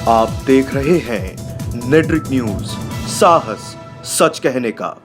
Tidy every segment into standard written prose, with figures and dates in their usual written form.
आप देख रहे हैं नेट्रिक न्यूज, साहस सच कहने का।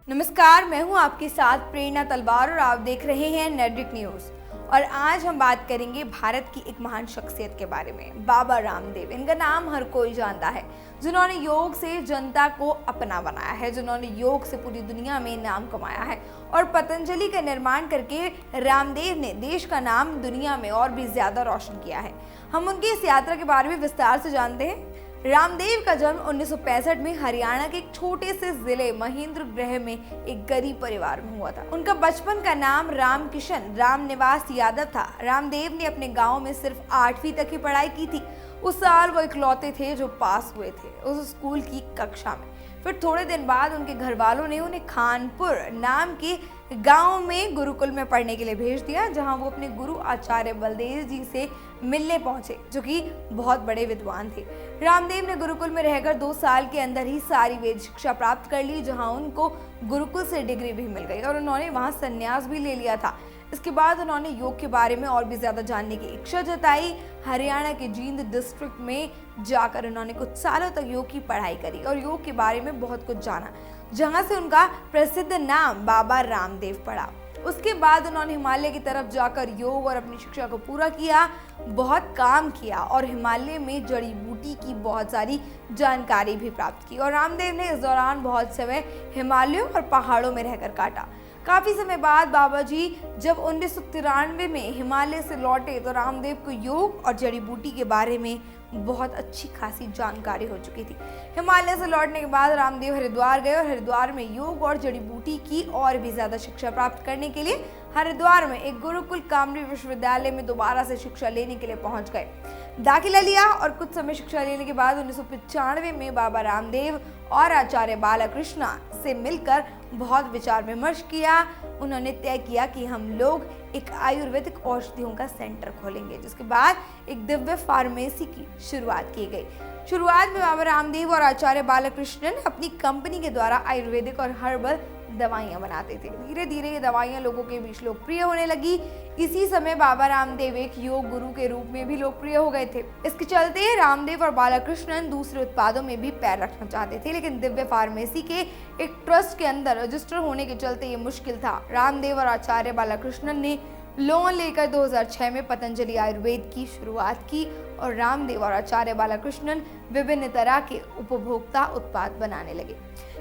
नमस्कार, मैं हूं आपके साथ प्रेरणा तलवार और आप देख रहे हैं नेट्रिक न्यूज। और आज हम बात करेंगे भारत की एक महान शख्सियत के बारे में, बाबा रामदेव। इनका नाम हर कोई जानता है, जिन्होंने योग से जनता को अपना बनाया है, जिन्होंने योग से पूरी दुनिया में नाम कमाया है। और पतंजलि का निर्माण करके रामदेव ने देश का नाम दुनिया में और भी ज्यादा रोशन किया है। हम उनकी इस यात्रा के बारे में विस्तार से जानते हैं। रामदेव का जन्म 1965 में हरियाणा के एक छोटे से जिले महेंद्रगढ़ में एक गरीब परिवार में हुआ था। उनका बचपन का नाम रामकिशन रामनिवास यादव था। रामदेव ने अपने गांव में सिर्फ 8वीं तक की पढ़ाई की थी। उस साल वो इकलौते थे जो पास हुए थे उस स्कूल की कक्षा में। फिर थोड़े दिन बाद उनके घर वालों ने उन्हें खानपुर नाम के गांव में गुरुकुल में पढ़ने के लिए भेज दिया, जहां वो अपने गुरु आचार्य बलदेव जी से मिलने पहुंचे, जो कि बहुत बड़े विद्वान थे। रामदेव ने गुरुकुल में रहकर 2 साल के अंदर ही सारी वेद शिक्षा प्राप्त कर ली, जहां उनको गुरुकुल से डिग्री भी मिल गई और उन्होंने वहां संन्यास भी ले लिया था। इसके बाद उन्होंने योग के बारे में और भी ज्यादा जानने की इच्छा जताई। हरियाणा के जींद डिस्ट्रिक्ट में जाकर उन्होंने कुछ सालों तक योग की पढ़ाई करी और योग के बारे में बहुत कुछ जाना, जहां से उनका प्रसिद्ध नाम बाबा रामदेव पड़ा। उसके बाद उन्होंने हिमालय की तरफ जाकर योग और अपनी शिक्षा को पूरा किया, बहुत काम किया और हिमालय में जड़ी बूटी की बहुत सारी जानकारी भी प्राप्त की। और रामदेव ने इस दौरान बहुत समय हिमालयों और पहाड़ों में रहकर काटा। काफी समय बाद बाबा जी जब 1993 में हिमालय से लौटे तो रामदेव को योग और जड़ी बूटी के बारे में बहुत अच्छी खासी जानकारी हो चुकी थी। हिमालय से लौटने के बाद रामदेव हरिद्वार गए और हरिद्वार में योग और जड़ी बूटी की और भी ज्यादा शिक्षा प्राप्त करने के लिए हरिद्वार में एक गुरुकुल कामरी विश्वविद्यालय में दोबारा से शिक्षा लेने के लिए पहुंच गए। दाखिला लिया और कुछ समय शिक्षा लेने के बाद 1995 में बाबा रामदेव और आचार्य बालकृष्ण से मिलकर बहुत विचार विमर्श किया। उन्होंने तय किया कि हम लोग एक आयुर्वेदिक औषधियों का सेंटर खोलेंगे, जिसके बाद एक दिव्य फार्मेसी की शुरुआत की गई। शुरुआत में बाबा रामदेव और आचार्य बालकृष्णन अपनी कंपनी के द्वारा आयुर्वेदिक और हर्बल दवाइयां बनाते थे। धीरे धीरे ये दवाइयां लोगों के बीच लोकप्रिय होने लगी। इसी समय बाबा रामदेव एक योग गुरु के रूप में भी लोकप्रिय हो गए थे। इसके चलते रामदेव और बालकृष्णन दूसरे उत्पादों में भी पैर रखना चाहते थे, लेकिन दिव्य फार्मेसी के एक ट्रस्ट के अंदर रजिस्टर होने के चलते ये मुश्किल था। रामदेव और आचार्य बालकृष्णन ने लोन लेकर 2006 में पतंजलि आयुर्वेद की शुरुआत की और रामदेव और आचार्य बालकृष्णन विभिन्न तरह के उपभोक्ता उत्पाद बनाने लगे।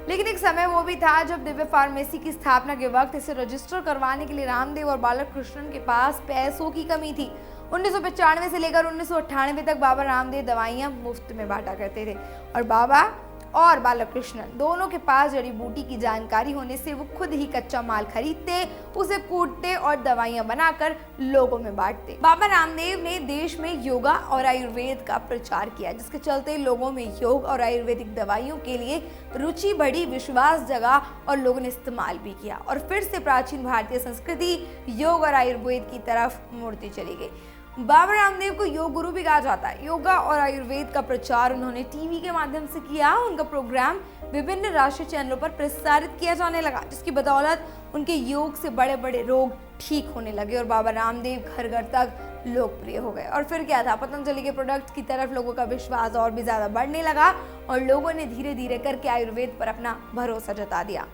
लेकिन एक समय वो भी था जब दिव्य फार्मेसी की स्थापना के वक्त इसे रजिस्टर करवाने के लिए रामदेव और बालकृष्णन के पास पैसों की कमी थी। 1995 से लेकर 1998 तक बाबा रामदेव दवाइयां मुफ्त में बांटा करते थे और बाबा और बालकृष्णन दोनों के पास जड़ी बूटी की जानकारी होने से वो खुद ही कच्चा माल खरीदते, उसे कूटते और दवाइयां बनाकर लोगों में बांटते। बाबा रामदेव ने देश में योगा और आयुर्वेद का प्रचार किया, जिसके चलते लोगों में योग और आयुर्वेदिक दवाइयों के लिए रुचि बढ़ी, विश्वास जगा और लोगों ने इस्तेमाल भी किया और फिर से प्राचीन भारतीय संस्कृति योग और आयुर्वेद की तरफ मुड़ती चली गई। बाबा रामदेव को योग गुरु भी कहा जाता है। योगा और आयुर्वेद का प्रचार उन्होंने टीवी के माध्यम से किया। उनका प्रोग्राम विभिन्न राष्ट्रीय चैनलों पर प्रसारित किया जाने लगा, जिसकी बदौलत उनके योग से बड़े बड़े रोग ठीक होने लगे और बाबा रामदेव घर घर तक लोकप्रिय हो गए। और फिर क्या था, पतंजलि के प्रोडक्ट्स की तरफ लोगों का विश्वास और भी ज्यादा बढ़ने लगा और लोगों ने धीरे धीरे करके आयुर्वेद पर अपना भरोसा जता दिया।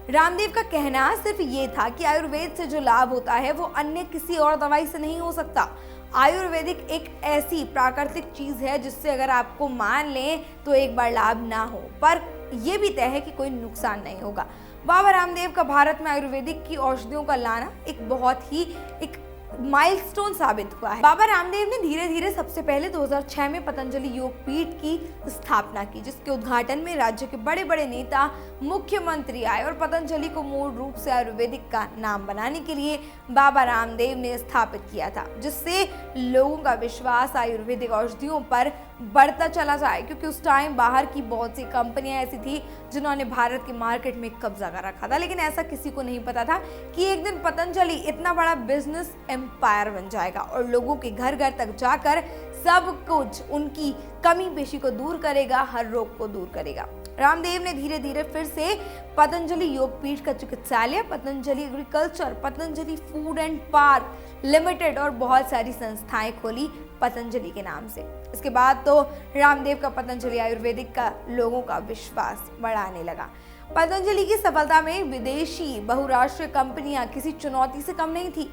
रामदेव का कहना सिर्फ ये था कि आयुर्वेद से जो लाभ होता है वो अन्य किसी और दवाई से नहीं हो सकता। आयुर्वेदिक एक ऐसी प्राकृतिक चीज है जिससे अगर आपको मान लें तो एक बार लाभ ना हो, पर यह भी तय है कि कोई नुकसान नहीं होगा। बाबा रामदेव का भारत में आयुर्वेदिक की औषधियों का लाना एक बहुत ही माइलस्टोन साबित हुआ है। बाबा रामदेव ने धीरे धीरे सबसे पहले 2006 में पतंजलि योग पीठ की स्थापना की, जिसके उद्घाटन में राज्य के बड़े बड़े नेता, मुख्यमंत्री आए और पतंजलि को मूल रूप से आयुर्वेदिक का नाम बनाने के लिए बाबा रामदेव ने स्थापित किया था, जिससे लोगों का विश्वास आयुर्वेदिक औषधियों पर बढ़ता चला जाए, क्योंकि उस टाइम बाहर की बहुत सी कंपनियां ऐसी थी जिन्होंने भारत के मार्केट में कब्जा कर रखा था। लेकिन ऐसा किसी को नहीं पता था कि एक दिन पतंजलि इतना बड़ा बिजनेस एम्पायर बन जाएगा और लोगों के घर घर तक जाकर सब कुछ उनकी कमी पेशी को दूर करेगा, हर रोग को दूर करेगा। रामदेव ने धीरे धीरे फिर से पतंजलि योगपीठ का चिकित्सालय, Patanjali agriculture, Patanjali food and park limited और बहुत सारी संस्थाएं खोली पतंजलि के नाम से। इसके बाद तो रामदेव का पतंजलि आयुर्वेदिक का लोगों का विश्वास बढ़ाने लगा। पतंजलि की सफलता में विदेशी बहुराष्ट्रीय कंपनियां किसी चुनौती से कम नहीं थी,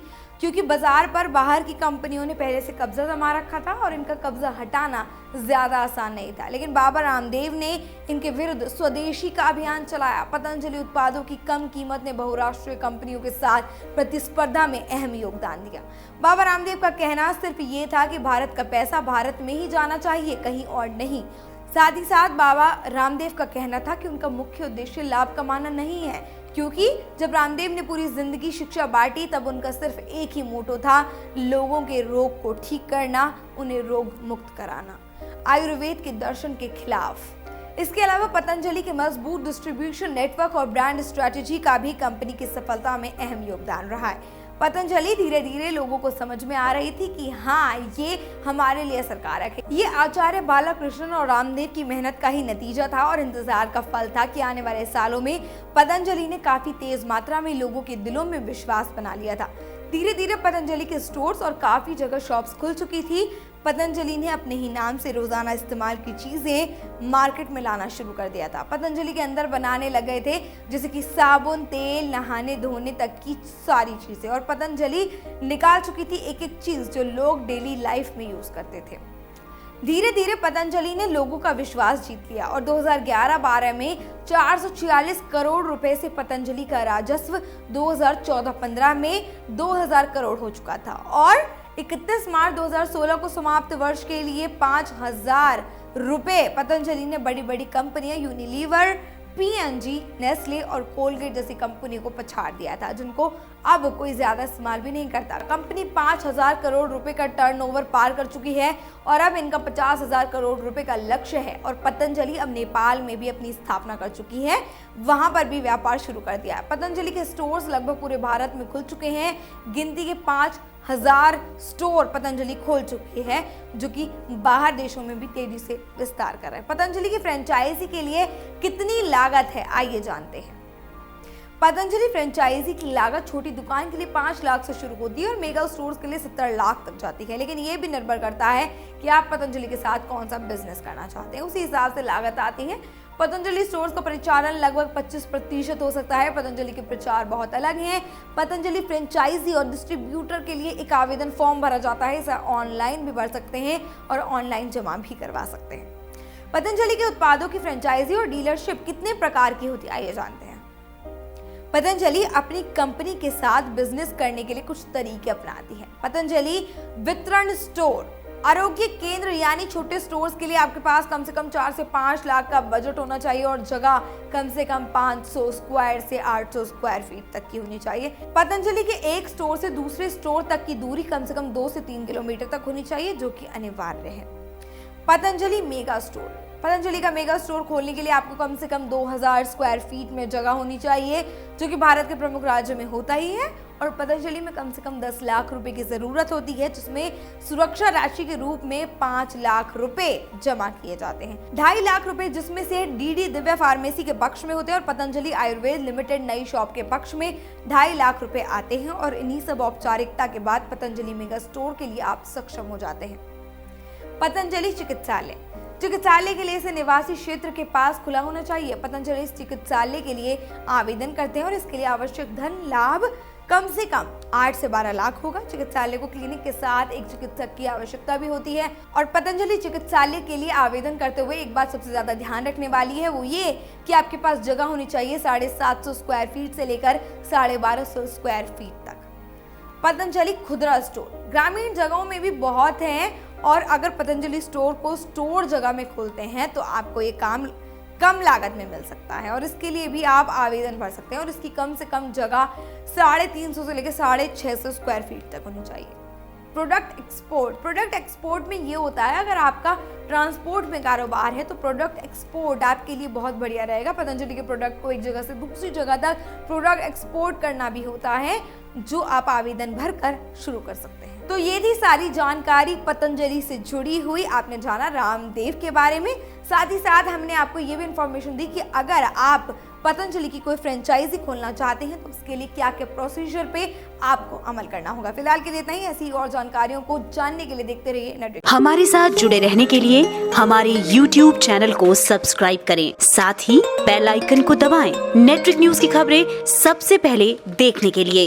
क्योंकि बाजार पर बाहर की कंपनियों ने पहले से कब्जा जमा रखा था और इनका कब्जा हटाना ज्यादा आसान नहीं था। लेकिन बाबा रामदेव ने इनके विरुद्ध स्वदेशी का अभियान चलाया। पतंजलि उत्पादों की कम कीमत ने बहुराष्ट्रीय कंपनियों के साथ प्रतिस्पर्धा में अहम योगदान दिया। बाबा रामदेव का कहना सिर्फ ये था कि भारत का पैसा भारत में ही जाना चाहिए, कहीं और नहीं। साथ ही साथ बाबा रामदेव का कहना था कि उनका मुख्य उद्देश्य लाभ कमाना नहीं है, क्योंकि जब रामदेव ने पूरी जिंदगी शिक्षा बांटी तब उनका सिर्फ एक ही मोटो था, लोगों के रोग को ठीक करना, उन्हें रोग मुक्त कराना, आयुर्वेद के दर्शन के खिलाफ। इसके अलावा पतंजलि के मजबूत डिस्ट्रीब्यूशन नेटवर्क और ब्रांड स्ट्रेटेजी का भी कंपनी की सफलता में अहम योगदान रहा है। पतंजलि धीरे धीरे लोगों को समझ में आ रही थी कि हाँ, ये हमारे लिए असरकारक है। ये आचार्य बालकृष्ण और रामदेव की मेहनत का ही नतीजा था और इंतजार का फल था कि आने वाले सालों में पतंजलि ने काफी तेज मात्रा में लोगों के दिलों में विश्वास बना लिया था। धीरे धीरे पतंजलि के स्टोर्स और काफी जगह शॉप्स खुल चुकी थी। पतंजलि ने अपने ही नाम से रोजाना इस्तेमाल की चीजें मार्केट में लाना शुरू कर दिया था। पतंजलि के अंदर बनाने लग गए थे, जैसे कि साबुन, तेल, नहाने धोने तक की सारी चीजें, और पतंजलि निकाल चुकी थी एक एक चीज जो लोग डेली लाइफ में यूज करते थे। धीरे धीरे पतंजलि ने लोगों का विश्वास जीत लिया और 2011-12 में 446 करोड़ रुपए से पतंजलि का राजस्व 2014-15 में 2000 करोड़ हो चुका था और 31 मार्च 2016 को समाप्त वर्ष के लिए 5000 रुपए पतंजलि ने बड़ी बड़ी कंपनियां यूनिलीवर, P&G, नेस्ले और कोलगेट जैसी कंपनी को पछाड़ दिया था, जिनको अब कोई ज्यादा इस्तेमाल भी नहीं करता। कंपनी 5000 करोड़ रुपए का टर्नओवर पार कर चुकी है और अब इनका 50,000 करोड़ रुपए का लक्ष्य है। और पतंजलि अब नेपाल में भी अपनी स्थापना कर चुकी है, वहां पर भी व्यापार शुरू कर दिया है। पतंजलि के स्टोर्स लगभग पूरे भारत में खुल चुके हैं। गिनती के 5000 स्टोर पतंजलि खोल चुकी है, जो कि बाहर देशों में भी तेजी से विस्तार कर रहा है। पतंजलि की फ्रेंचाइजी के लिए कितनी लागत है, आइए जानते हैं। पतंजलि फ्रेंचाइजी की लागत छोटी दुकान के लिए 5 लाख से शुरू होती है और मेगा स्टोर्स के लिए 70 लाख तक जाती है। लेकिन ये भी निर्भर करता है कि आप पतंजलि के साथ कौन सा बिजनेस करना चाहते हैं, उसी हिसाब से लागत आती है। पतंजलि स्टोर्स का परिचालन लगभग 25% हो सकता है। पतंजलि के प्रचार बहुत अलग हैं। पतंजलि फ्रेंचाइजी और डिस्ट्रीब्यूटर के लिए एक आवेदन फॉर्म भरा जाता है, इसे ऑनलाइन भी भर सकते हैं और ऑनलाइन जमा भी करवा सकते हैं। पतंजलि के उत्पादों की फ्रेंचाइजी और डीलरशिप कितने प्रकार की होती है, आइए जानते हैं। पतंजलि अपनी कंपनी के साथ बिजनेस करने के लिए कुछ तरीके अपनाती है। पतंजलि वितरण स्टोर, आरोग्य केंद्र यानी छोटे स्टोर्स के लिए आपके पास कम से कम 4 से 5 लाख का बजट होना चाहिए और जगह कम से कम 500 स्क्वायर से 800 स्क्वायर फीट तक की होनी चाहिए। पतंजलि के एक स्टोर से दूसरे स्टोर तक की दूरी कम से कम 2 से 3 किलोमीटर तक होनी चाहिए, जो कि अनिवार्य है। पतंजलि मेगा स्टोर, पतंजलि का मेगा स्टोर खोलने के लिए आपको कम से कम 2000 स्क्वायर फीट में जगह होनी चाहिए, जो कि भारत के प्रमुख राज्यों में होता ही है। और पतंजलि में कम से कम 10 लाख रुपए की जरूरत होती है, जिसमें सुरक्षा राशि के रूप में 5 लाख रुपए जमा किए जाते हैं। 2.5 लाख रुपए जिसमें से डीडी दिव्या फार्मेसी के पक्ष में होते हैं और पतंजलि आयुर्वेद लिमिटेड नई शॉप के पक्ष में 2.5 लाख रुपए आते हैं। और इन्हीं सब औपचारिकता के बाद पतंजलि मेगा स्टोर के लिए आप सक्षम हो जाते हैं। पतंजलि चिकित्सालय, चिकित्सालय के लिए इसे निवासी क्षेत्र के पास खुला होना चाहिए। पतंजलि इस चिकित्सालय के लिए आवेदन करते हैं और इसके लिए आवश्यक धन लाभ कम से कम 8 से 12 लाख होगा। चिकित्सालय को क्लिनिक के साथ एक चिकित्सक की आवश्यकता भी होती है। और पतंजलि चिकित्सालय के लिए आवेदन करते हुए एक बात सबसे ज्यादा ध्यान रखने वाली है, वो ये कि आपके पास जगह होनी चाहिए 750 स्क्वायर फीट से लेकर 1250 स्क्वायर फीट तक। पतंजलि खुदरा स्टोर, ग्रामीण जगहों में भी बहुत हैं और अगर पतंजलि स्टोर को स्टोर जगह में खोलते हैं तो आपको ये काम कम लागत में मिल सकता है और इसके लिए भी आप आवेदन भर सकते हैं। और इसकी कम से कम जगह 350 से लेकर 650 स्क्वायर फीट तक होनी चाहिए। प्रोडक्ट एक्सपोर्ट, प्रोडक्ट एक्सपोर्ट में ये होता है अगर आपका ट्रांसपोर्ट में कारोबार है तो प्रोडक्ट एक्सपोर्ट आपके लिए बहुत बढ़िया रहेगा। पतंजलि के प्रोडक्ट को एक जगह से दूसरी जगह तक प्रोडक्ट एक्सपोर्ट करना भी होता है, जो आप आवेदन भरकर शुरू कर सकते हैं। तो ये थी सारी जानकारी पतंजलि से जुड़ी हुई। आपने जाना रामदेव के बारे में, साथ ही साथ हमने आपको ये भी इन्फॉर्मेशन दी कि अगर आप पतंजलि की कोई फ्रेंचाइजी खोलना चाहते हैं तो उसके लिए क्या क्या प्रोसीजर पे आपको अमल करना होगा। फिलहाल के लिए इतना ही। ऐसी और जानकारियों को जानने के लिए देखते रहिए नेटवर्क। हमारे साथ जुड़े रहने के लिए हमारे YouTube चैनल को सब्सक्राइब करें, साथ ही बेल आइकन को दबाएं। नेटवर्क न्यूज की खबरें सबसे पहले देखने के लिए।